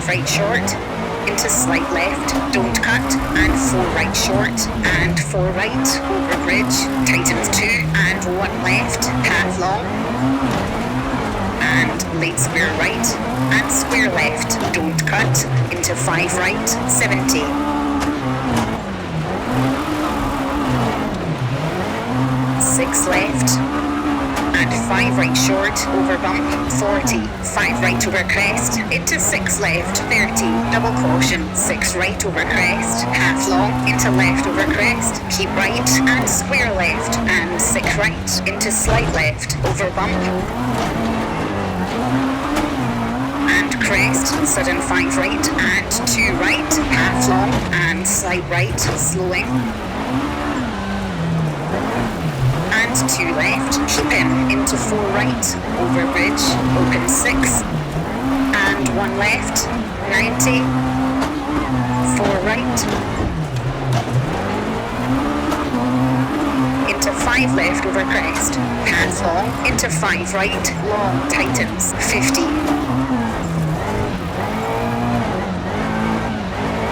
5 right short, into slight left, don't cut, and 4 right short, and 4 right, over bridge, tightens 2, and 1 left, half long, and late square right, and square left, don't cut, into 5 right, 70. 6 left, and 5 right short, over bump, 40, 5 right over crest, into 6 left, 30, double caution, 6 right over crest, half long, into left over crest, keep right, and square left, and 6 right, into slight left, over bump, and crest, sudden 5 right, and 2 right, half long, and slight right, slowing, and 2 left, keep in, into 4 right, over bridge, open 6, and 1 left, 90, 4 right, into 5 left over crest, half long, into 5 right, long, tightens, 50,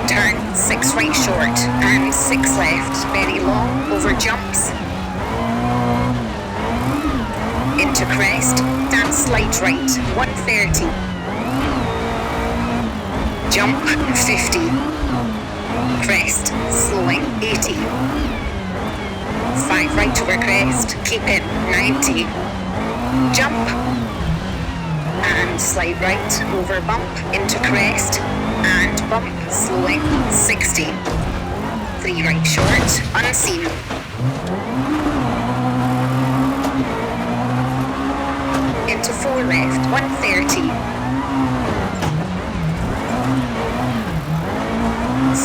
turn, 6 right short, and 6 left, very long, over jumps, into crest, down slight right, 130, jump, 50, crest, slowing, 80, 5 right over crest, keep in, 90, jump, and slide right, over bump, into crest, and bump, slowing, 60, 3 right short, unseen, into 4 left, 130,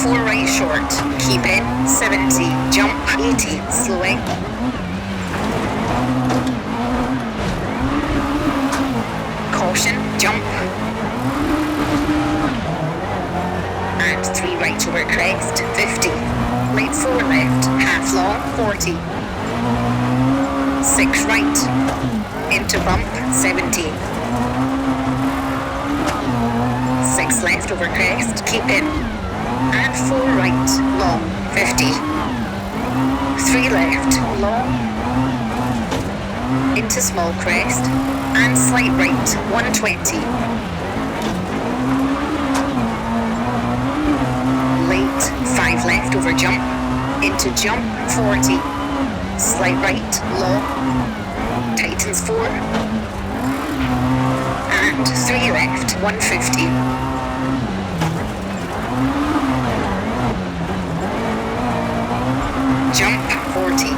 4 right short, keep in, 70, jump, 80, slowing, caution, jump, and 3 right over crest, 50, late 4 left, half long, 40, 6 right, into bump, 70, 6 left over crest, keep in, and 4 right, long, 50, 3 left, long, into small crest, and slight right, 120, late, 5 left over jump, into jump, 40, slight right, long, tightens 4, and 3 left, 150, jump, 40,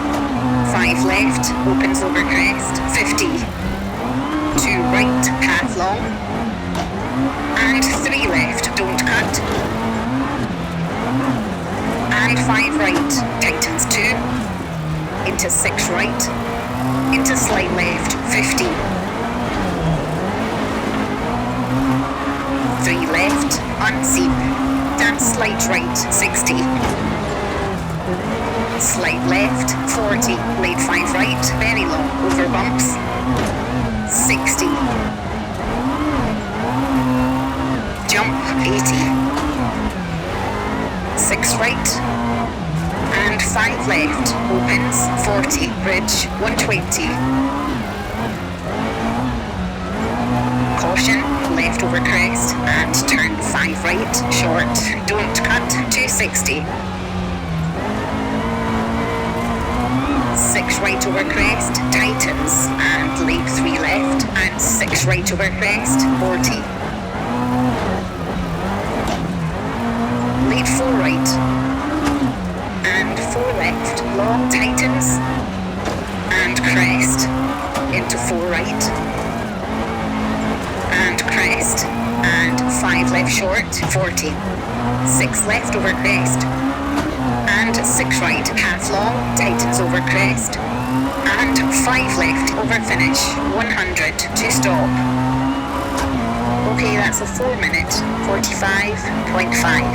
5 left, opens over crest, 50, 2 right, half long, and 3 left, don't cut, and 5 right, tightens 2, into 6 right, into slight left, 50, 3 left, unseen, down slight right, 60, slight left, 40, late 5 right, very long, over bumps, 60, jump, 80, 6 right, and 5 left, opens, 40, bridge, 120, caution, left over crest, and turn 5 right, short, don't cut, 260, 6 right over crest, tightens, and late 3 left, and 6 right over crest, 40, late 4 right, and 4 left, long, tightens, and crest, into 4 right, and crest, and 5 left short, 40, 6 left over crest, and 6 right, half long, tightens over crest, and 5 left over finish, 100 to stop. Okay, that's a 4 minute, 45.5.